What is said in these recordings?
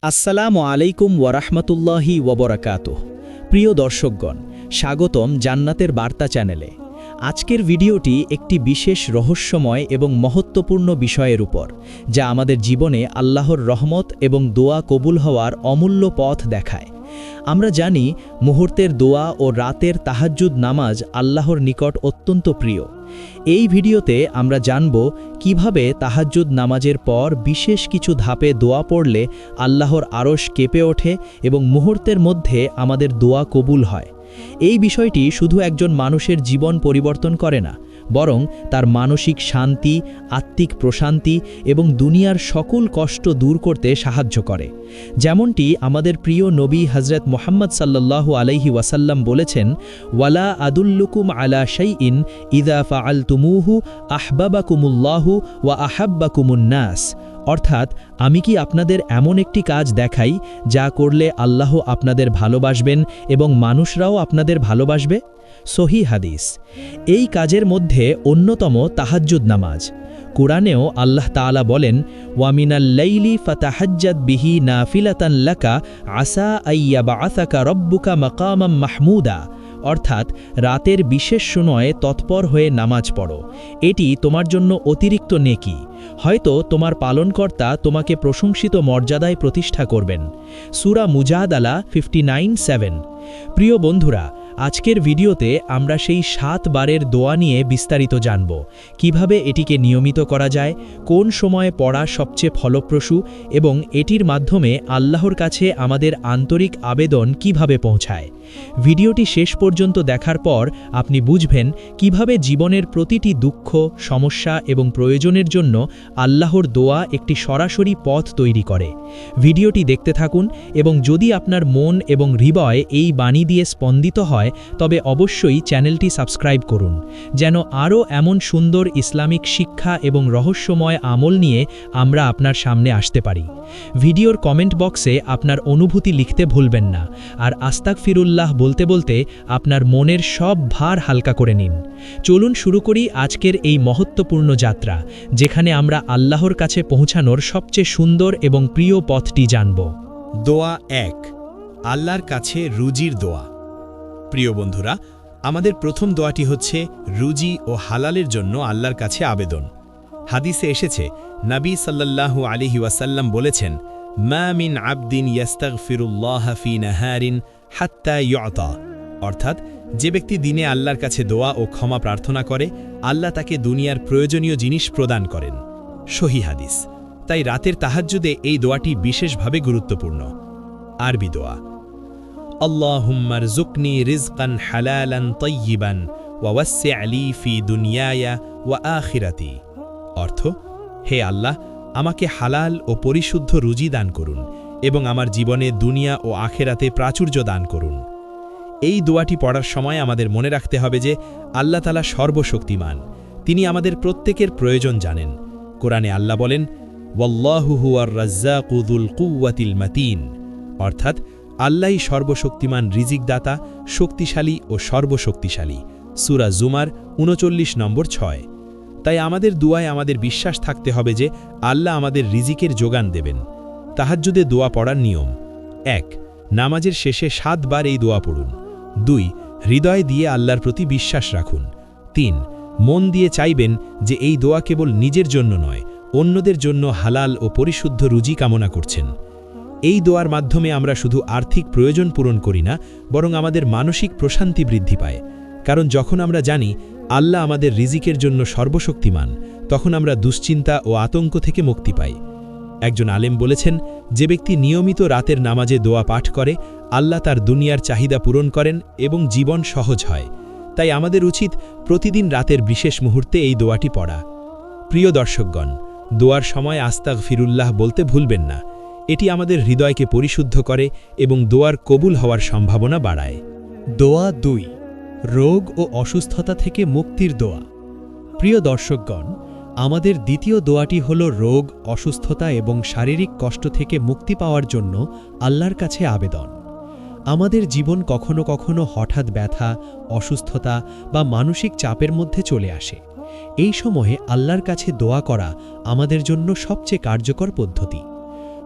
আসসালামু আলাইকুম ওয়ারাহমাতুল্লাহি ওয়াবারাকাতুহু। প্রিয় দর্শকগণ, স্বাগতম জান্নাতের বার্তা চ্যানেলে। আজকের ভিডিওটি একটি বিশেষ রহস্যময় এবং মহত্বপূর্ণ বিষয়ের উপর, যা আমাদের জীবনে আল্লাহর রহমত এবং দোয়া কবুল হওয়ার অমূল্য পথ দেখায়। আমরা জানি মুহূর্তের দোয়া ও রাতের তাহাজ্জুদ নামাজ আল্লাহর নিকট অত্যন্ত প্রিয়। এই ভিডিওতে আমরা জানব কিভাবে তাহাজ্জুদ নামাজের পর বিশেষ কিছু ধাপে দোয়া পড়লে আল্লাহর আরশ কেঁপে ওঠে এবং মুহূর্তের মধ্যে আমাদের দোয়া কবুল হয়। এই বিষয়টি শুধু একজন মানুষের জীবন পরিবর্তন করে না, বরং তার মানসিক শান্তি, আত্মিক প্রশান্তি এবং দুনিয়ার সকল কষ্ট দূর করতে সাহায্য করে। যেমনটি আমাদের প্রিয় নবী হযরত মুহাম্মদ সাল্লাল্লাহু আলাইহি ওয়াসাল্লাম বলেছেন, ওয়ালা আদুল্লুকুম আলা শাইইন ইযা ফাআলতুমুহু আহবাবাকুমুল্লাহু ওয়া আহাব্বাকুমুন নাস। অর্থাৎ, আমি কি আপনাদের এমন একটি কাজ দেখাই যা করলে আল্লাহ আপনাদের ভালোবাসবেন এবং মানুষরাও আপনাদের ভালোবাসবে? সহিহ হাদিস। এই কাজের মধ্যে অন্যতম তাহাজ্জুদ নামাজ। কুরআনেও আল্লাহ তাআলা বলেন, ওয়ামিনাল লাইলি ফাতাহাজ্জাদ বিহি নাফিলাতান লাকা আসা আইয়াবাআসাকা রব্বুকা মাকামাম মাহমুদা। অর্থাৎ, রাতের বিশেষ সময়ে তৎপর হয়ে নামাজ পড়ো, এটি তোমার জন্য অতিরিক্ত নেকি। হয়তো তোমার পালনকর্তা তোমাকে প্রশংসিত মর্যাদায় প্রতিষ্ঠা করবেন। সূরা মুজাদালা 59:7। প্রিয় বন্ধুরা, আজকের ভিডিওতে আমরা সেই 7 বারের দোয়া নিয়ে বিস্তারিত জানব। কিভাবে এটিকে নিয়মিত করা যায়, কোন সময়ে পড়া সবচেয়ে ফলপ্রসূ এবং এটির মাধ্যমে আল্লাহর কাছে আমাদের আন্তরিক আবেদন কিভাবে পৌঁছায়। ভিডিওটি শেষ পর্যন্ত দেখার পর আপনি বুঝবেন কিভাবে জীবনের প্রতিটি দুঃখ, সমস্যা এবং প্রয়োজনের জন্য আল্লাহর দোয়া একটি সরাসরি পথ তৈরি করে। ভিডিওটি দেখতে থাকুন এবং যদি আপনার মন এবং হৃদয় এই বাণী দিয়ে স্পন্দিত হয়, তবে অবশ্যই চ্যানেলটি সাবস্ক্রাইব করুন, যেন আরও এমন সুন্দর ইসলামিক শিক্ষা এবং রহস্যময় আমল নিয়ে আমরা আপনার সামনে আসতে পারি। ভিডিওর কমেন্ট বক্সে আপনার অনুভূতি লিখতে ভুলবেন না, আর আস্তাগফিরুল্লাহ বলতে বলতে আপনার মনের সব ভার হালকা করে নিন। চলুন শুরু করি আজকের এই মহত্বপূর্ণ যাত্রা, যেখানে আমরা আল্লাহর কাছে পৌঁছানোর সবচেয়ে সুন্দর এবং প্রিয় পথটি জানব। দোয়া 1, আল্লাহর কাছে রুজির দোয়া। প্রিয় বন্ধুরা, আমাদের প্রথম দোয়াটি হচ্ছে রুজি ও হালালের জন্য আল্লাহর কাছে আবেদন। হাদিসে এসেছে, নবী সাল্লাল্লাহু আলাইহি ওয়াসাল্লাম বলেছেন, মা মিন আবদিন ইয়াস্তাগফিরুল্লাহ ফি নাহারিন হাত্তা ইউতা। অর্থাৎ, যে ব্যক্তি দিনে আল্লাহর কাছে দোয়া ও ক্ষমা প্রার্থনা করে, আল্লাহ তাকে দুনিয়ার প্রয়োজনীয় জিনিস প্রদান করেন। সহিহ হাদিস। তাই রাতের তাহাজ্জুদে এই দোয়াটি বিশেষভাবে গুরুত্বপূর্ণ। আরবি দোয়া, আল্লাহুম্মা রযুকনি রিজকান হালালান তাইয়িবান ওয়া ওয়াসসি' লি ফি দুনিয়ায়া ওয়া আখিরাতি। অর্থ, হে আল্লাহ, আমাকে হালাল ও পরিশুদ্ধ রুজি দান করুন এবং আমার জীবনে দুনিয়া ও আখিরাতে প্রাচুর্য দান করুন। এই দোয়াটি পড়ার সময় আমাদের মনে রাখতে হবে যে আল্লাহ তাআলা সর্বশক্তিমান, তিনি আমাদের প্রত্যেকের প্রয়োজন জানেন। কোরআনে আল্লাহ বলেন, ওয়াল্লাহু হুয়ার রাজ্জাকু যুল কুওয়াতিল মাতিন। অর্থাৎ, আল্লাহই সর্বশক্তিমান রিজিকদাতা, শক্তিশালী ও সর্বশক্তিশালী। সূরা জুমার 39:6। তাই আমাদের দুয়ায় আমাদের বিশ্বাস থাকতে হবে যে আল্লাহ আমাদের রিজিকের যোগান দেবেন। তাহাজ্জুদে দোয়া পড়ার নিয়ম: 1, নামাজের শেষে 7 বার এই দোয়া পড়ুন। 2, হৃদয় দিয়ে আল্লাহর প্রতি বিশ্বাস রাখুন। 3, মন দিয়ে চাইবেন যে এই দোয়া কেবল নিজের জন্য নয়, অন্যদের জন্য হালাল ও পরিশুদ্ধ রুজি কামনা করছেন। এই দোয়ার মাধ্যমে আমরা শুধু আর্থিক প্রয়োজন পূরণ করি না, বরং আমাদের মানসিক প্রশান্তি বৃদ্ধি পায়। কারণ যখন আমরা জানি আল্লাহ আমাদের রিজিকের জন্য সর্বশক্তিমান, তখন আমরা দুশ্চিন্তা ও আতঙ্ক থেকে মুক্তি পাই। একজন আলেম বলেছেন, যে ব্যক্তি নিয়মিত রাতের নামাজে দোয়া পাঠ করে, আল্লাহ তার দুনিয়ার চাহিদা পূরণ করেন এবং জীবন সহজ হয়। তাই আমাদের উচিত প্রতিদিন রাতের বিশেষ মুহূর্তে এই দোয়াটি পড়া। প্রিয় দর্শকগণ, দোয়ার সময় আস্তাগফিরুল্লাহ বলতে ভুলবেন না। এটি আমাদের হৃদয়কে পরিশুদ্ধ করে এবং দোয়ার কবুল হওয়ার সম্ভাবনা বাড়ায়। দোয়া 2, রোগ ও অসুস্থতা থেকে মুক্তির দোয়া। প্রিয় দর্শকগণ, আমাদের দ্বিতীয় দোয়াটি হল রোগ, অসুস্থতা এবং শারীরিক কষ্ট থেকে মুক্তি পাওয়ার জন্য আল্লাহর কাছে আবেদন। আমাদের জীবন কখনো কখনো হঠাৎ ব্যথা, অসুস্থতা বা মানসিক চাপের মধ্যে চলে আসে। এই সময়ে আল্লাহর কাছে দোয়া করা আমাদের জন্য সবচেয়ে কার্যকর পদ্ধতি।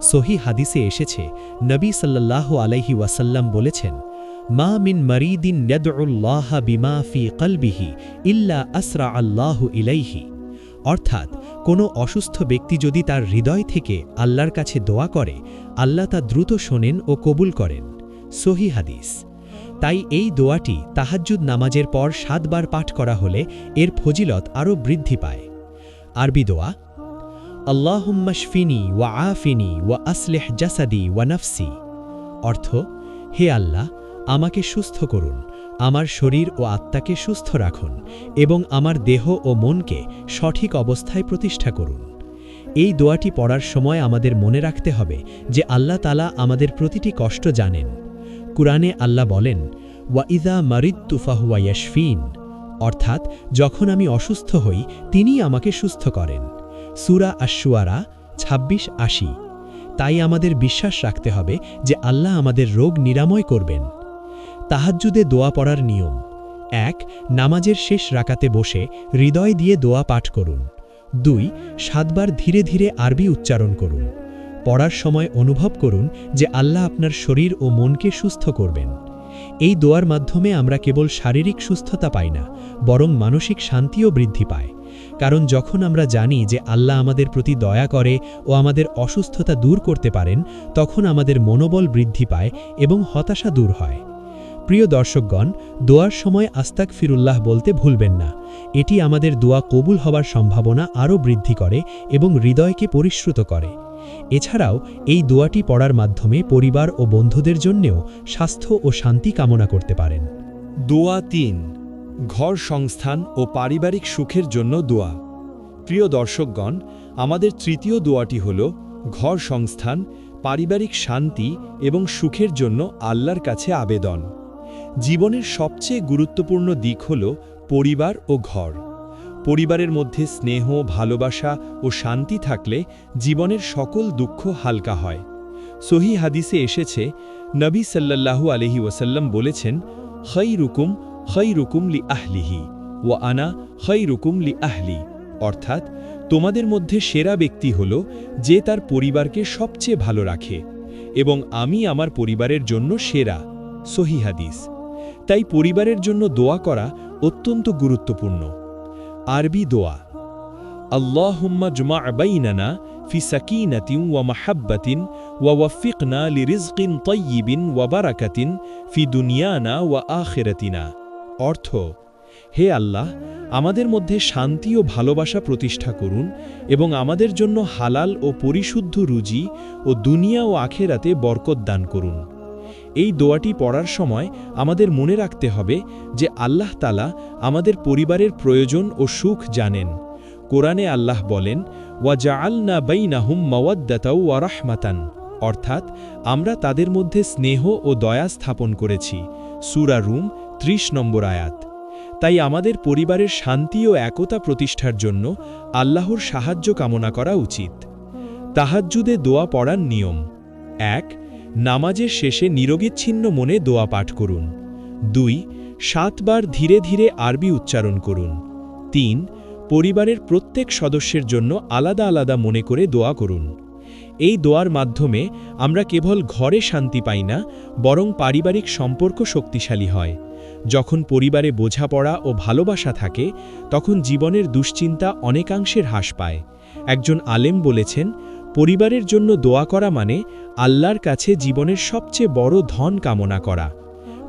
সহি হাদিসে এসেছে, নবী সাল্লাল্লাহু আলাইহি ওয়াসাল্লাম বলেছেন, মা মিন মারিদিন ইয়াদউল্লাহ বিমা ফি কলবিহি ইল্লা আসরা আল্লাহু ইলাইহি। অর্থাৎ কোনো অসুস্থ ব্যক্তি যদি তার হৃদয় থেকে আল্লাহর কাছে দোয়া করে, আল্লাহ তা দ্রুত শোনেন ও কবুল করেন। সহি হাদিস। তাই এই দোয়াটি তাহাজ্জুদ নামাজের পর 7 বার পাঠ করা হলে এর ফজিলত আরও বৃদ্ধি পায়। আরবি দোয়া: আল্লাহুম্মা শফিনি ওয়া আফিনি ওয়া আসলিহ জাসাদি ওয়া নফসি। অর্থ: হে আল্লাহ, আমাকে সুস্থ করুন, আমার শরীর ও আত্মাকে সুস্থ রাখুন এবং আমার দেহ ও মনকে সঠিক অবস্থায় প্রতিষ্ঠা করুন। এই দোয়াটি পড়ার সময় আমাদের মনে রাখতে হবে যে আল্লাহ তাআলা আমাদের প্রতিটি কষ্ট জানেন। কুরআনে আল্লাহ বলেন, ওয়া ইযা মারিদতু ফাহুয়া ইয়াশফিন। অর্থাৎ যখন আমি অসুস্থ হই তিনিই আমাকে সুস্থ করেন। সূরা আশ-শুআরা 26-80। তাই আমাদের বিশ্বাস রাখতে হবে যে আল্লাহ আমাদের রোগ নিরাময় করবেন। তাহাজ্জুদে দোয়া পড়ার নিয়ম: 1. নামাজের শেষ রাকাতে বসে হৃদয় দিয়ে দোয়া পাঠ করুন। 2. 7 বার ধীরে ধীরে আরবি উচ্চারণ করুন। পড়ার সময় অনুভব করুন যে আল্লাহ আপনার শরীর ও মনকে সুস্থ করবেন। এই দোয়ার মাধ্যমে আমরা কেবল শারীরিক সুস্থতা পাই না, বরং মানসিক শান্তিও বৃদ্ধি পায়। কারণ যখন আমরা জানি যে আল্লাহ আমাদের প্রতি দয়া করে ও আমাদের অসুস্থতা দূর করতে পারেন, তখন আমাদের মনোবল বৃদ্ধি পায় এবং হতাশা দূর হয়। প্রিয় দর্শকগণ, দোয়ার সময় আস্তাগফিরুল্লাহ বলতে ভুলবেন না। এটি আমাদের দোয়া কবুল হবার সম্ভাবনা আরও বৃদ্ধি করে এবং হৃদয়কে পরিশ্রুত করে। এছাড়াও এই দোয়াটি পড়ার মাধ্যমে পরিবার ও বন্ধুদের জন্যেও স্বাস্থ্য ও শান্তি কামনা করতে পারেন। দোয়া 3. ঘর সংস্থান ও পারিবারিক সুখের জন্য দোয়া। প্রিয় দর্শকগণ, আমাদের তৃতীয় দোয়াটি হল ঘর সংস্থান, পারিবারিক শান্তি এবং সুখের জন্য আল্লাহর কাছে আবেদন। জীবনের সবচেয়ে গুরুত্বপূর্ণ দিক হল পরিবার ও ঘর। পরিবারের মধ্যে স্নেহ, ভালোবাসা ও শান্তি থাকলে জীবনের সকল দুঃখ হালকা হয়। সহি হাদিসে এসেছে, নবী সাল্লাল্লাহু আলাইহি ওয়াসাল্লাম বলেছেন, খৈরুকুম লি আহলিহি ওয়া আনা খৈরুকুম লি আহলি। অর্থাৎ তোমাদের মধ্যে সেরা ব্যক্তি হল যে তার পরিবারকে সবচেয়ে ভালো রাখে, এবং আমি আমার পরিবারের জন্য সেরা। সহি হাদিস। তাই পরিবারের জন্য দোয়া করা অত্যন্ত গুরুত্বপূর্ণ। আরবি দোয়া: আল্লাহুম্মা জমা বাইনানা ফি সাকিনাতিন ওয়া মাহাব্বাতিন ওয়া ওয়াফিকনা লিরিজকিন তাইয়িবিন ওয়া বারাকাতিন ফি দুনিয়ানা ওয়া আখিরাতিনা। অর্থ: হে আল্লাহ, আমাদের মধ্যে শান্তি ও ভালোবাসা প্রতিষ্ঠা করুন এবং আমাদের জন্য হালাল ও পরিশুদ্ধ রুজি ও দুনিয়া ও আখেরাতে বরকত দান করুন। এই দোয়াটি পড়ার সময় আমাদের মনে রাখতে হবে যে আল্লাহ তাআলা আমাদের পরিবারের প্রয়োজন ও সুখ জানেন। কোরআনে আল্লাহ বলেন, ওয়া জাআলনা বাইনাহুম মাওয়াদ্দাতাও ওয়া রাহমাতান। অর্থাৎ আমরা তাদের মধ্যে স্নেহ ও দয়া স্থাপন করেছি। সূরা রুম 30 নম্বর আয়াত। তাই আমাদের পরিবারের শান্তি ও একতা প্রতিষ্ঠার জন্য আল্লাহর সাহায্য কামনা করা উচিত। তাহাজ্জুদে দোয়া পড়ার নিয়ম: 1. নামাজের শেষে নিরবিচ্ছিন্ন মনে দোয়া পাঠ করুন। 2. 7 বার ধীরে ধীরে আরবি উচ্চারণ করুন। 3. পরিবারের প্রত্যেক সদস্যের জন্য আলাদা আলাদা মনে করে দোয়া করুন। এই দোয়ার মাধ্যমে আমরা কেবল ঘরে শান্তি পাই না, বরং পারিবারিক সম্পর্ক শক্তিশালী হয়। যখন পরিবারে বোঝাপড়া ও ভালোবাসা থাকে, তখন জীবনের দুশ্চিন্তা অনেকাংশের হ্রাস পায়। একজন আলেম বলেছেন, পরিবারের জন্য দোয়া করা মানে আল্লাহর কাছে জীবনের সবচেয়ে বড় ধন কামনা করা।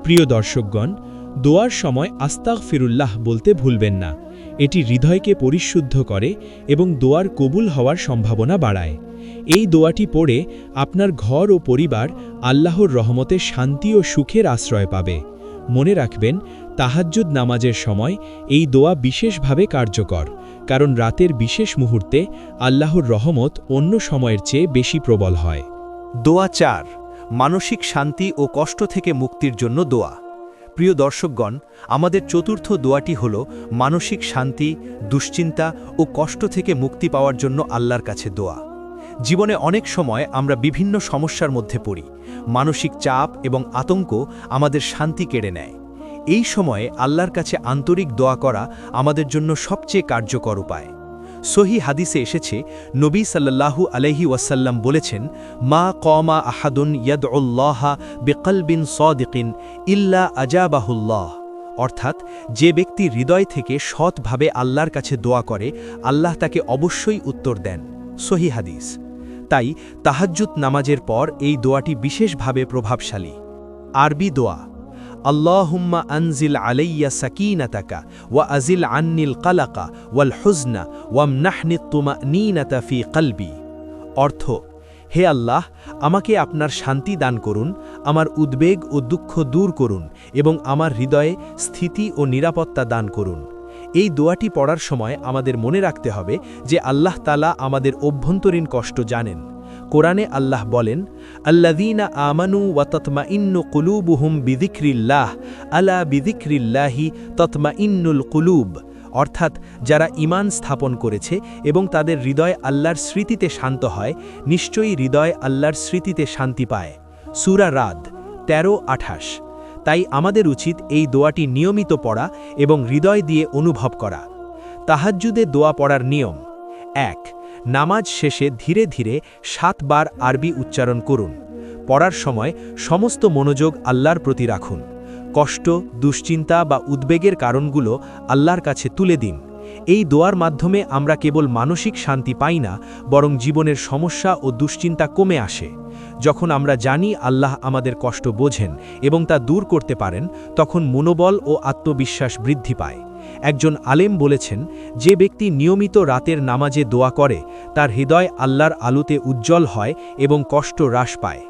প্রিয় দর্শকগণ, দোয়ার সময় আস্তাগফিরুল্লাহ বলতে ভুলবেন না। এটি হৃদয়কে পরিশুদ্ধ করে এবং দোয়ার কবুল হওয়ার সম্ভাবনা বাড়ায়। এই দোয়াটি পড়ে আপনার ঘর ও পরিবার আল্লাহর রহমতে শান্তি ও সুখের আশ্রয় পাবে। মনে রাখবেন, তাহাজ্জুদ নামাজের সময় এই দোয়া বিশেষভাবে কার্যকর, কারণ রাতের বিশেষ মুহূর্তে আল্লাহর রহমত অন্য সময়ের চেয়ে বেশি প্রবল হয়। দোয়া 4. মানসিক শান্তি ও কষ্ট থেকে মুক্তির জন্য দোয়া। প্রিয় দর্শকগণ, আমাদের চতুর্থ দোয়াটি হল মানসিক শান্তি, দুশ্চিন্তা ও কষ্ট থেকে মুক্তি পাওয়ার জন্য আল্লাহর কাছে দোয়া। জীবনে অনেক সময় আমরা বিভিন্ন সমস্যার মধ্যে পড়ি। মানসিক চাপ এবং আতঙ্ক আমাদের শান্তি কেড়ে নেয়। এই সময়ে আল্লাহর কাছে আন্তরিক দোয়া করা আমাদের জন্য সবচেয়ে কার্যকর উপায়। সহি হাদিসে এসেছে, নবী সাল্লাল্লাহু আলাইহি ওয়াসাল্লাম বলেছেন, মা কমা আহাদুন ইয়াদউল্লাহা বিকলবিন সাদিকিন ইল্লা আজাবাহুল্লাহ। অর্থাৎ যে ব্যক্তি হৃদয় থেকে সৎভাবে আল্লাহর কাছে দোয়া করে, আল্লাহ তাকে অবশ্যই উত্তর দেন। সহি হাদিস। তাই তাহাজ্জুদ নামাজের পর এই দোয়াটি বিশেষভাবে প্রভাবশালী। আরবি দোয়া, আল্লাহুম্মা আনজিল আলাইয়া সাকিনাতাকা ওয়া আজিল আন্নিল কালাকা ওয়াল হুজনা ওয়ামনাহনিত তুমানিনাতা ফি কলবি। অর্থ, হে আল্লাহ, আমাকে আপনার শান্তি দান করুন, আমার উদ্বেগ ও দুঃখ দূর করুন এবং আমার হৃদয়ে স্থিতি ও নিরাপত্তা দান করুন। এই দোয়াটি পড়ার সময় আমাদের মনে রাখতে হবে যে আল্লাহ তাআলা আমাদের অভ্যন্তরীণ কষ্ট জানেন। কোরআনে আল্লাহ বলেন, আল্লাযীনা আমানু ওয়া তাতমাইন্নু কুলুবুহুম বিযিকরিল্লাহ আলা বিযিকরিল্লাহি তাতমাইন্নুল কুলুব। অর্থাৎ যারা ঈমান স্থাপন করেছে এবং তাদের হৃদয় আল্লাহর স্মৃতিতে শান্ত হয়, নিশ্চয়ই হৃদয় আল্লাহর স্মৃতিতে শান্তি পায়। সূরা রাদ 13-28। তাই আমাদের উচিত এই দোয়াটি নিয়মিত পড়া এবং হৃদয় দিয়ে অনুভব করা। তাহাজ্জুদে দোয়া পড়ার নিয়ম: ১. নামাজ শেষে ধীরে ধীরে 7 বার আরবি উচ্চারণ করুন। পড়ার সময় সমস্ত মনোযোগ আল্লাহর প্রতি রাখুন। কষ্ট, দুশ্চিন্তা বা উদ্বেগের কারণগুলো আল্লাহর কাছে তুলে দিন। এই দোয়ার মাধ্যমে আমরা কেবল মানসিক শান্তি পাই না, বরং জীবনের সমস্যা ও দুশ্চিন্তা কমে আসে। যখন আমরা জানি আল্লাহ আমাদের কষ্ট বোঝেন এবং তা দূর করতে পারেন, তখন মনোবল ও আত্মবিশ্বাস বৃদ্ধি পায়। একজন আলেম বলেছেন, যে ব্যক্তি নিয়মিত রাতের নামাজে দোয়া করে, তার হৃদয় আল্লাহর আলোতে উজ্জ্বল হয় এবং কষ্ট হ্রাস পায়।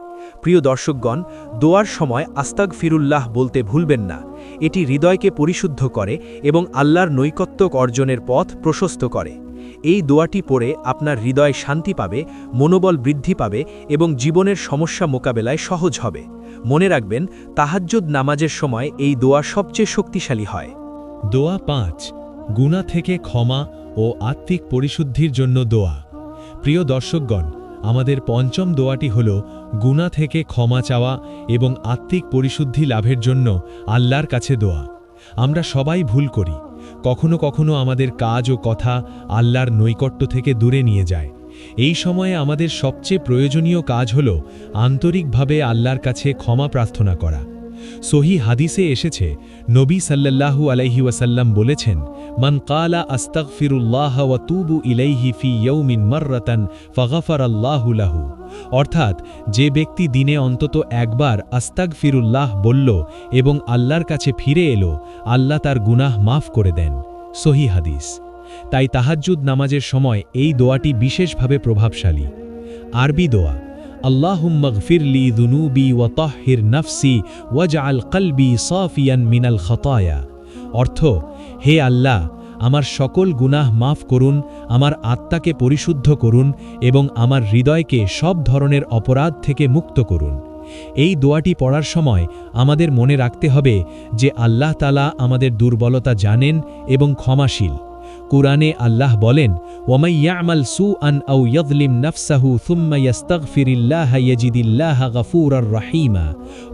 প্রিয় দর্শকগণ, দোয়ার সময় আস্তাগফিরুল্লাহ বলতে ভুলবেন না। এটি হৃদয়কে পরিশুদ্ধ করে এবং আল্লাহর নৈকট্য অর্জনের পথ প্রশস্ত করে। এই দোয়াটি পড়ে আপনার হৃদয় শান্তি পাবে, মনোবল বৃদ্ধি পাবে এবং জীবনের সমস্যা মোকাবেলায় সহজ হবে। মনে রাখবেন, তাহাজ্জুদ নামাজের সময় এই দোয়া সবচেয়ে শক্তিশালী হয়। দোয়া 5, গুনাহ থেকে ক্ষমা ও আত্মিক পরিশুদ্ধির জন্য দোয়া। প্রিয় দর্শকগণ, আমাদের পঞ্চম দোয়াটি হল গুনাহ থেকে ক্ষমা চাওয়া এবং আত্মিক পরিশুদ্ধি লাভের জন্য আল্লাহর কাছে দোয়া। আমরা সবাই ভুল করি। কখনো কখনো আমাদের কাজ ও কথা আল্লাহর নৈকট্য থেকে দূরে নিয়ে যায়। এই সময়ে আমাদের সবচেয়ে প্রয়োজনীয় কাজ হল আন্তরিকভাবে আল্লাহর কাছে ক্ষমা প্রার্থনা করা। সহি হাদিসে এসেছে, নবী সাল্লাল্লাহু আলাইহি ওয়াসাল্লাম বলেছেন, মান কালা আস্তাগফিরুল্লাহ ওয়া তুবু ইলাইহি ফি ইয়াউমিন মাররাতান ফাগাফারাল্লাহু লাহু। অর্থাৎ যে ব্যক্তি দিনে অন্তত একবার আস্তাগফিরুল্লাহ বলল এবং আল্লাহর কাছে ফিরে এলো, আল্লাহ তার গুনাহ মাফ করে দেন। সহি হাদিস। তাই তাহাজ্জুদ নামাজের সময় এই দোয়াটি বিশেষভাবে প্রভাবশালী। আরবি দোয়া, আল্লাহুম্মা গফির লি যুনুবি ওয়া তাহহির নাফসি ওয়াজআল কলবি সাফিয়ান মিনাল খাতায়া। অর্থ, হে আল্লাহ, আমার সকল গুনাহ মাফ করুন, আমার আত্মাকে পরিশুদ্ধ করুন এবং আমার হৃদয়কে সব ধরনের অপরাধ থেকে মুক্ত করুন। এই দোয়াটি পড়ার সময় আমাদের মনে রাখতে হবে যে আল্লাহ তাআলা আমাদের দুর্বলতা জানেন এবং ক্ষমাশীল। কুরআনে আল্লাহ বলেন, ওয়ামাই ইয়ামাল সুআন আও ইয়াযলিম নাফসাহু সুম্মা ইয়াস্তাগফিরিল্লাহা ইয়াজিদিল্লাহা গফুরার রহিমা।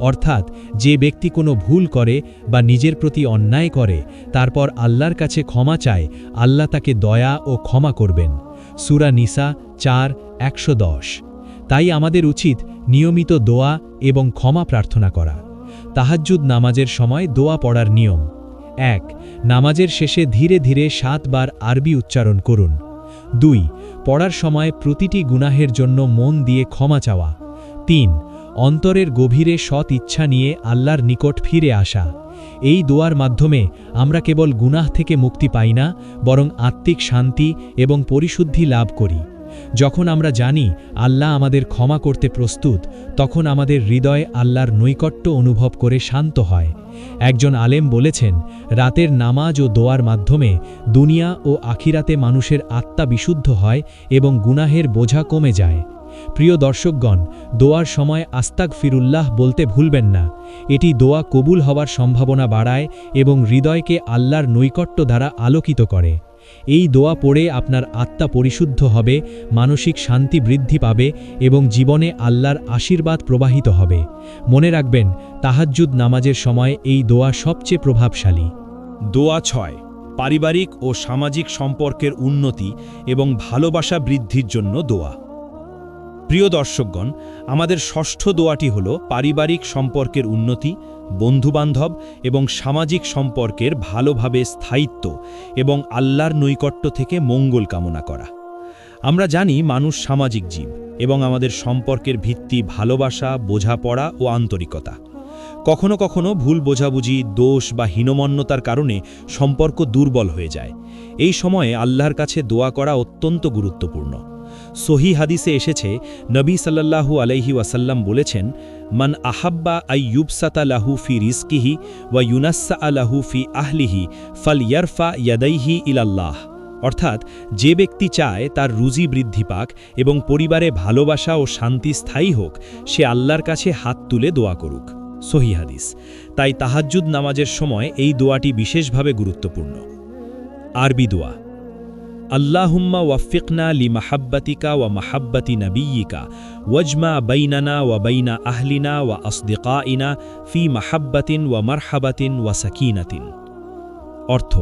অর্থাৎ যে ব্যক্তি কোনো ভুল করে বা নিজের প্রতি অন্যায় করে, তারপর আল্লাহর কাছে ক্ষমা চায়, আল্লাহ তাকে দয়া ও ক্ষমা করবেন। সূরা নিসা 4:110। তাই আমাদের উচিত নিয়মিত দোয়া এবং ক্ষমা প্রার্থনা করা। তাহাজ্জুদ নামাজের সময় দোয়া পড়ার নিয়ম: 1. নামাজের শেষে ধীরে ধীরে 7 বার আরবি উচ্চারণ করুন। 2. পড়ার সময় প্রতিটি গুনাহের জন্য মন দিয়ে ক্ষমা চাওয়া। 3. অন্তরের গভীরে সৎ ইচ্ছা নিয়ে আল্লাহর নিকট ফিরে আসা। এই দোয়ার মাধ্যমে আমরা কেবল গুনাহ থেকে মুক্তি পাই না, বরং আত্মিক শান্তি এবং পরিশুদ্ধি লাভ করি। যখন আমরা জানি আল্লাহ আমাদের ক্ষমা করতে প্রস্তুত, তখন আমাদের হৃদয় আল্লাহর নৈকট্য অনুভব করে শান্ত হয়। একজন আলেম বলেছেন, রাতের নামাজ ও দোয়ার মাধ্যমে দুনিয়া ও আখিরাতে মানুষের আত্মা বিশুদ্ধ হয় এবং গুনাহের বোঝা কমে যায়। প্রিয় দর্শকগণ, দোয়ার সময় আস্তাগফিরুল্লাহ বলতে ভুলবেন না। এটি দোয়া কবুল হওয়ার সম্ভাবনা বাড়ায় এবং হৃদয়কে আল্লাহর নৈকট্য দ্বারা আলোকিত করে। এই দোয়া পড়ে আপনার আত্মা পরিশুদ্ধ হবে, মানসিক শান্তি বৃদ্ধি পাবে এবং জীবনে আল্লাহর আশীর্বাদ প্রবাহিত হবে। মনে রাখবেন, তাহাজ্জুদ নামাজের সময় এই দোয়া সবচেয়ে প্রভাবশালী। দোয়া 6, পারিবারিক ও সামাজিক সম্পর্কের উন্নতি এবং ভালোবাসা বৃদ্ধির জন্য দোয়া। প্রিয় দর্শকগণ, আমাদের ষষ্ঠ দোয়াটি হল পারিবারিক সম্পর্কের উন্নতি, বন্ধুবান্ধব এবং সামাজিক সম্পর্কের ভালোভাবে স্থায়িত্ব এবং আল্লাহর নৈকট্য থেকে মঙ্গল কামনা করা। আমরা জানি মানুষ সামাজিক জীব এবং আমাদের সম্পর্কের ভিত্তি ভালোবাসা, বোঝাপড়া ও আন্তরিকতা। কখনো কখনো ভুল বোঝাবুঝি, দোষ বা হীনমন্যতার কারণে সম্পর্ক দুর্বল হয়ে যায়। এই সময়ে আল্লাহর কাছে দোয়া করা অত্যন্ত গুরুত্বপূর্ণ। সহি হাদিসে এসেছে, নবী সাল্লাল্লাহু আলাইহি ওয়াসাল্লাম বলেছেন, মান আহাব্বা আইয়ুবসাতা লাহু ফি রিজকিহি ওয়া ইউনাস্সা লাহু ফি আহলিহি ফালইয়ারফা ইয়াদাইহি ইলাল্লাহ। অর্থাৎ, যে ব্যক্তি চায় তার রুজি বৃদ্ধি পাক এবং পরিবারে ভালোবাসা ও শান্তি স্থায়ী হোক, সে আল্লাহর কাছে হাত তুলে দোয়া করুক। সহি হাদিস। তাই তাহাজ্জুদ নামাজের সময় এই দোয়াটি বিশেষভাবে গুরুত্বপূর্ণ। আরবি দোয়া। আল্লাহুম্মা ওয়াফিকনা লি মাহাব্বাতিকা ওয়া মাহাব্বাতি নবিয়িকা ওয়াজমা বাইনানা ওয়া বাইনা আহলিনা ওয়া আসদিকাইনা ফি মাহাব্বাতিন ওয়া মারহাবাতিন ওয়া সাকিনাতিন। অর্থ: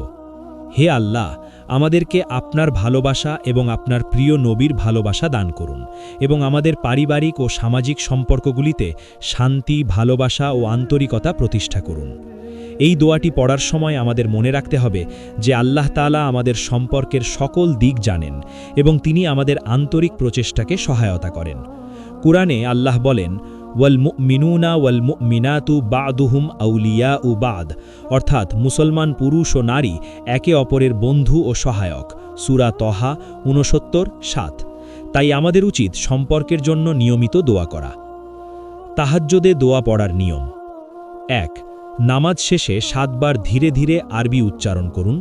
হে আল্লাহ, আমাদেরকে আপনার ভালোবাসা এবং আপনার প্রিয় নবীর ভালোবাসা দান করুন এবং আমাদের পারিবারিক ও সামাজিক সম্পর্কগুলিতে শান্তি, ভালোবাসা ও আন্তরিকতা প্রতিষ্ঠা করুন। এই দোয়াটি পড়ার সময় আমাদের মনে রাখতে হবে যে আল্লাহ তাআলা আমাদের সম্পর্কের সকল দিক জানেন এবং তিনি আমাদের আন্তরিক প্রচেষ্টাকে সহায়তা করেন। কুরআনে আল্লাহ বলেন, ওয়াল মুমিনুনা ওয়াল মুমিনাতু বা'দুহুম আউলিয়াউ বা'দ, অর্থাৎ মুসলমান পুরুষ ও নারী একে অপরের বন্ধু ও সহায়ক। সূরা তহা ৬৯:৭। তাই আমাদের উচিত সম্পর্কের জন্য নিয়মিত দোয়া করা। তাহাজ্জুদে দোয়া পড়ার নিয়ম। ১. নামাজ শেষে ৭ বার ধীরে ধীরে আরবি উচ্চারণ করুন।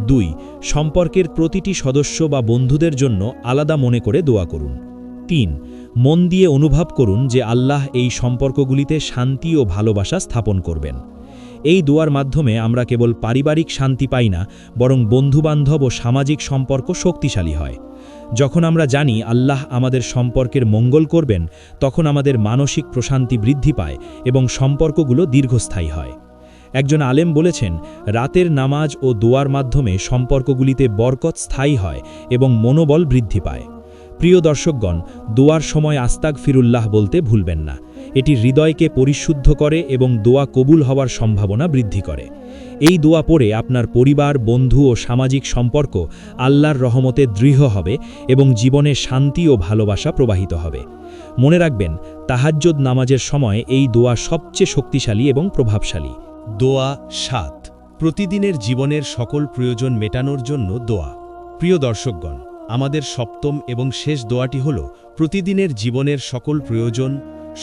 ২. সম্পর্কের প্রতিটি সদস্য বা বন্ধুদের জন্য আলাদা মনে করে দোয়া করুন। ৩. মন দিয়ে অনুভব করুন যে আল্লাহ এই সম্পর্কগুলিতে শান্তি ও ভালোবাসা স্থাপন করবেন। এই দোয়ার মাধ্যমে আমরা কেবল পারিবারিক শান্তি পাই না, বরং বন্ধুবান্ধব ও সামাজিক সম্পর্ক শক্তিশালী হয়। যখন আমরা জানি আল্লাহ আমাদের সম্পর্কের মঙ্গল করবেন, তখন আমাদের মানসিক প্রশান্তি বৃদ্ধি পায় এবং সম্পর্কগুলো দীর্ঘস্থায়ী হয়। একজন আলেম বলেছেন, রাতের নামাজ ও দোয়ার মাধ্যমে সম্পর্কগুলিতে বরকত স্থায়ী হয় এবং মনোবল বৃদ্ধি পায়। প্রিয় দর্শকগণ, দোয়ার সময় আস্তাগফিরুল্লাহ বলতে ভুলবেন না। এটি হৃদয়কে পরিশুদ্ধ করে এবং দোয়া কবুল হওয়ার সম্ভাবনা বৃদ্ধি করে। এই দোয়া পড়ে আপনার পরিবার, বন্ধু ও সামাজিক সম্পর্ক আল্লাহর রহমতে দৃঢ় হবে এবং জীবনে শান্তি ও ভালোবাসা প্রবাহিত হবে। মনে রাখবেন, তাহাজ্জুদ নামাজের সময় এই দোয়া সবচেয়ে শক্তিশালী এবং প্রভাবশালী। দোয়া ৭। প্রতিদিনের জীবনের সকল প্রয়োজন মেটানোর জন্য দোয়া। প্রিয় দর্শকগণ, আমাদের সপ্তম এবং শেষ দোয়াটি হল প্রতিদিনের জীবনের সকল প্রয়োজন,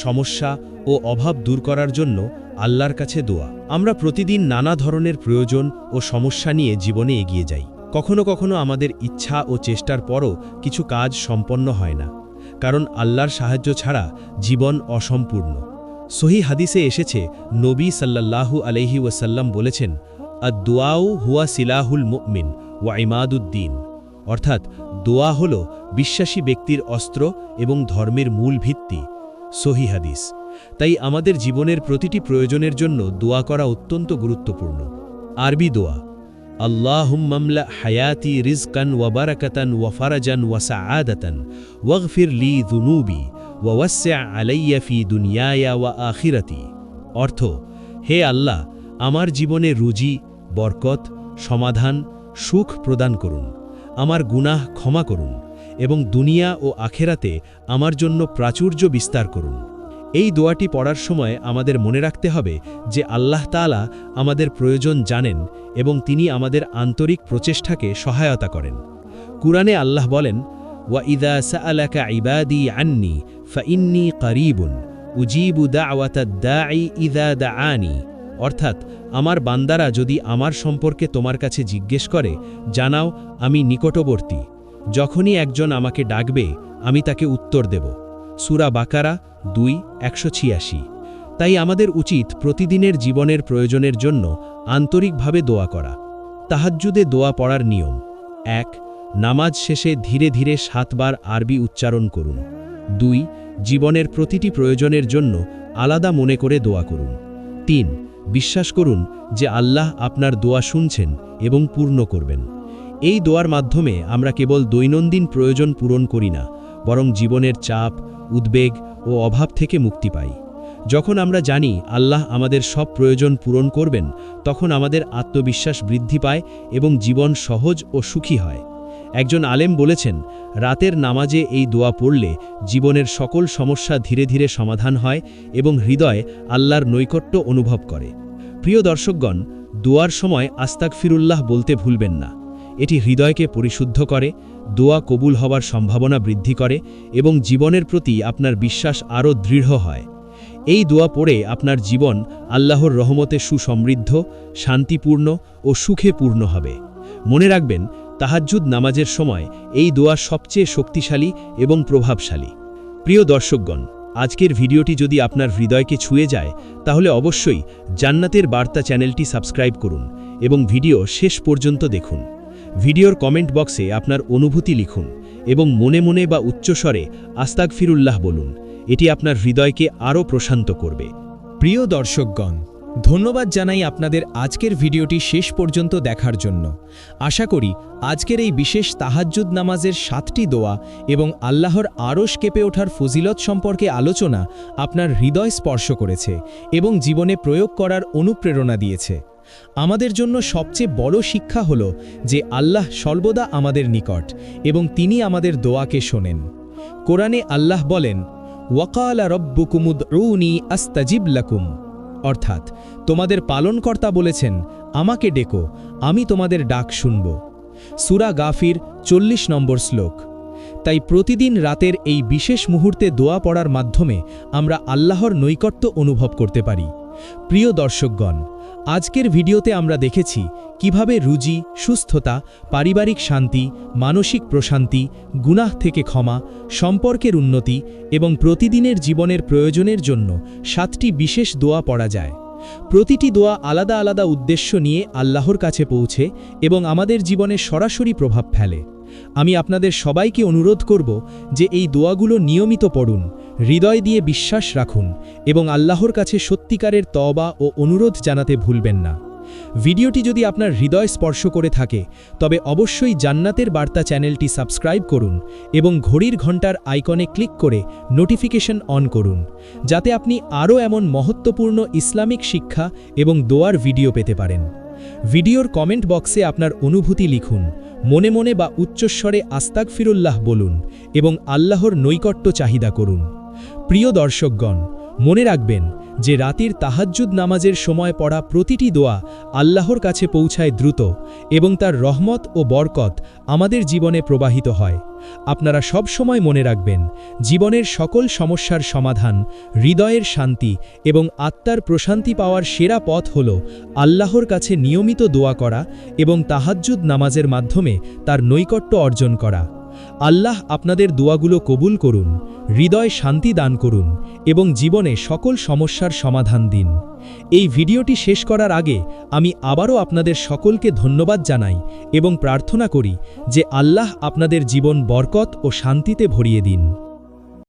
সমস্যা ও অভাব দূর করার জন্য আল্লাহর কাছে দোয়া। আমরা প্রতিদিন নানা ধরনের প্রয়োজন ও সমস্যা নিয়ে জীবনে এগিয়ে যাই। কখনো কখনো আমাদের ইচ্ছা ও চেষ্টার পরও কিছু কাজ সম্পন্ন হয় না, কারণ আল্লাহর সাহায্য ছাড়া জীবন অসম্পূর্ণ। সহি হাদিসে এসেছে, নবী সাল্লাল্লাহু আলাইহি ওয়াসাল্লাম বলেছেন, আদ-দুআউ হুয়া সিলাহুল মুমিন ওয়া ইমাদুদ্দিন, অর্থাৎ দোয়া হল বিশ্বাসী ব্যক্তির অস্ত্র এবং ধর্মের মূল ভিত্তি। সহি হাদিস। তাই আমাদের জীবনের প্রতিটি প্রয়োজনের জন্য দোয়া করা অত্যন্ত গুরুত্বপূর্ণ। আরবি দোয়া। আল্লাহুম্মা আমলা হায়াতি রিজকান ওয়া বারাকাতান ওয়া ফারাজান ওয়া সাআদাতান ওয়াগফির লি যুনুবি ওয়া ওয়াসসি' আলাইয়া ফি দুনিয়ায়া ওয়া আখিরাতি। অর্থ: হে আল্লাহ, আমার জীবনে রুজি, বরকত, সমাধান, সুখ প্রদান করুন, আমার গুনাহ ক্ষমা করুন এবং দুনিয়া ও আখেরাতে আমার জন্য প্রাচুর্য বিস্তার করুন। এই দোয়াটি পড়ার সময় আমাদের মনে রাখতে হবে যে আল্লাহ তাআলা আমাদের প্রয়োজন জানেন এবং তিনি আমাদের আন্তরিক প্রচেষ্টাকে সহায়তা করেন। কুরআনে আল্লাহ বলেন, ওয়া ইযা সাআলাকা ইবাদি আন্নী ফাইন্নী করিবুন উজিবু দাওয়াতাদ দাঈ ইযা দাআনি, অর্থাৎ আমার বান্দারা যদি আমার সম্পর্কে তোমার কাছে জিজ্ঞেস করে, জানাও আমি নিকটবর্তী, যখনই একজন আমাকে ডাকবে আমি তাকে উত্তর দেব। সূরা বাকারা 2:186। তাই আমাদের উচিত প্রতিদিনের জীবনের প্রয়োজনের জন্য আন্তরিকভাবে দোয়া করা। তাহাজ্জুদে দোয়া পড়ার নিয়ম। ১. নামাজ শেষে ধীরে ধীরে ৭ বার আরবি উচ্চারণ করুন। ২. জীবনের প্রতিটি প্রয়োজনের জন্য আলাদা মনে করে দোয়া করুন। ৩. বিশ্বাস করুন যে আল্লাহ আপনার দোয়া শুনছেন এবং পূর্ণ করবেন। এই দোয়ার মাধ্যমে আমরা কেবল দৈনন্দিন প্রয়োজন পূরণ করি না, বরং জীবনের চাপ, উদ্বেগ ও অভাব থেকে মুক্তি পাই। যখন আমরা জানি আল্লাহ আমাদের সব প্রয়োজন পূরণ করবেন, তখন আমাদের আত্মবিশ্বাস বৃদ্ধি পায় এবং জীবন সহজ ও সুখী হয়। একজন আলেম বলেছেন, রাতের নামাজে এই দোয়া পড়লে জীবনের সকল সমস্যা ধীরে ধীরে সমাধান হয় এবং হৃদয় আল্লাহর নৈকট্য অনুভব করে। প্রিয় দর্শকগণ, দোয়ার সময় আস্তাগফিরুল্লাহ বলতে ভুলবেন না। এটি হৃদয়কে পরিশুদ্ধ করে, দোয়া কবুল হওয়ার সম্ভাবনা বৃদ্ধি করে এবং জীবনের প্রতি আপনার বিশ্বাস আরও দৃঢ় হয়। এই দোয়া পড়ে আপনার জীবন আল্লাহর রহমতে সুসমৃদ্ধ, শান্তিপূর্ণ ও সুখে পূর্ণ হবে। মনে রাখবেন, তাহাজ্জুদ নামাজের সময় এই দোয়া সবচেয়ে শক্তিশালী এবং প্রভাবশালী। প্রিয় দর্শকগণ, আজকের ভিডিওটি যদি আপনার হৃদয়কে ছুঁয়ে যায়, তাহলে অবশ্যই জান্নাতের বার্তা চ্যানেলটি সাবস্ক্রাইব করুন এবং ভিডিও শেষ পর্যন্ত দেখুন। ভিডিওর কমেন্ট বক্সে আপনার অনুভূতি লিখুন এবং মনে মনে বা উচ্চস্বরে আস্তাগফিরুল্লাহ বলুন। এটি আপনার হৃদয়কে আরও প্রশান্ত করবে। প্রিয় দর্শকগণ, ধন্যবাদ জানাই আপনাদের আজকের ভিডিওটি শেষ পর্যন্ত দেখার জন্য। আশা করি আজকের এই বিশেষ তাহাজ্জুদ নামাজের 7টি দোয়া এবং আল্লাহর আরশ কেঁপে ওঠার ফজিলত সম্পর্কে আলোচনা আপনার হৃদয় স্পর্শ করেছে এবং জীবনে প্রয়োগ করার অনুপ্রেরণা দিয়েছে। আমাদের জন্য সবচেয়ে বড় শিক্ষা হল যে আল্লাহ সর্বদা আমাদের নিকট এবং তিনি আমাদের দোয়াকে শোনেন। কোরআনে আল্লাহ বলেন, ওয়াকালা রব্বুকুমুদউনি আস্তাজিব লাকুম, অর্থাৎ তোমাদের পালনকর্তা বলেছেন, আমাকে ডেকো, আমি তোমাদের ডাক শুনব। সূরা গাফির 40 নম্বর শ্লোক। তাই প্রতিদিন রাতের এই বিশেষ মুহূর্তে দোয়া পড়ার মাধ্যমে আমরা আল্লাহর নৈকট্য অনুভব করতে পারি। প্রিয় দর্শকগণ, আজকের ভিডিওতে আমরা দেখেছি কিভাবে রুজি, সুস্থতা, পারিবারিক শান্তি, মানসিক প্রশান্তি, গুনাহ থেকে ক্ষমা, সম্পর্কের উন্নতি এবং প্রতিদিনের জীবনের প্রয়োজনের জন্য 7টি বিশেষ দোয়া পড়া যায়। প্রতিটি দোয়া আলাদা আলাদা উদ্দেশ্য নিয়ে আল্লাহর কাছে পৌঁছে এবং আমাদের জীবনে সরাসরি প্রভাব ফেলে। আমি আপনাদের সবাইকে অনুরোধ করব যে এই দোয়াগুলো নিয়মিত পড়ুন, হৃদয় দিয়ে বিশ্বাস রাখুন এবং আল্লাহর কাছে সত্যিকারের তওবা ও অনুরোধ জানাতে ভুলবেন না। ভিডিওটি যদি আপনার হৃদয় স্পর্শ করে থাকে, তবে অবশ্যই জান্নাতের বার্তা চ্যানেলটি সাবস্ক্রাইব করুন এবং ঘড়ির ঘণ্টার আইকনে ক্লিক করে নোটিফিকেশন অন করুন, যাতে আপনি আরও এমন মহত্বপূর্ণ ইসলামিক শিক্ষা এবং দোয়ার ভিডিও পেতে পারেন। ভিডিওর কমেন্ট বক্সে আপনার অনুভূতি লিখুন, মনে মনে বা উচ্চস্বরে আস্তাগফিরুল্লাহ বলুন এবং আল্লাহর নৈকট্য চাহিদা করুন। প্রিয় দর্শকগণ, মনে রাখবেন যে রাতের তাহাজ্জুদ নামাজের সময় পড়া প্রতিটি দোয়া আল্লাহর কাছে পৌঁছায় দ্রুত এবং তার রহমত ও বরকত আমাদের জীবনে প্রবাহিত হয়। আপনারা সব সময় মনে রাখবেন, জীবনের সকল সমস্যার সমাধান, হৃদয়ের শান্তি এবং আত্মার প্রশান্তি পাওয়ার সেরা পথ হল আল্লাহর কাছে নিয়মিত দোয়া করা এবং তাহাজ্জুদ নামাজের মাধ্যমে তার নৈকট্য অর্জন করা। আল্লাহ আপনাদের দোয়াগুলো কবুল করুন, হৃদয় শান্তি দান করুন এবং জীবনে সকল সমস্যার সমাধান দিন। এই ভিডিওটি শেষ করার আগে আমি আবারও আপনাদের সকলকে ধন্যবাদ জানাই এবং প্রার্থনা করি যে আল্লাহ আপনাদের জীবন বরকত ও শান্তিতে ভরিয়ে দিন।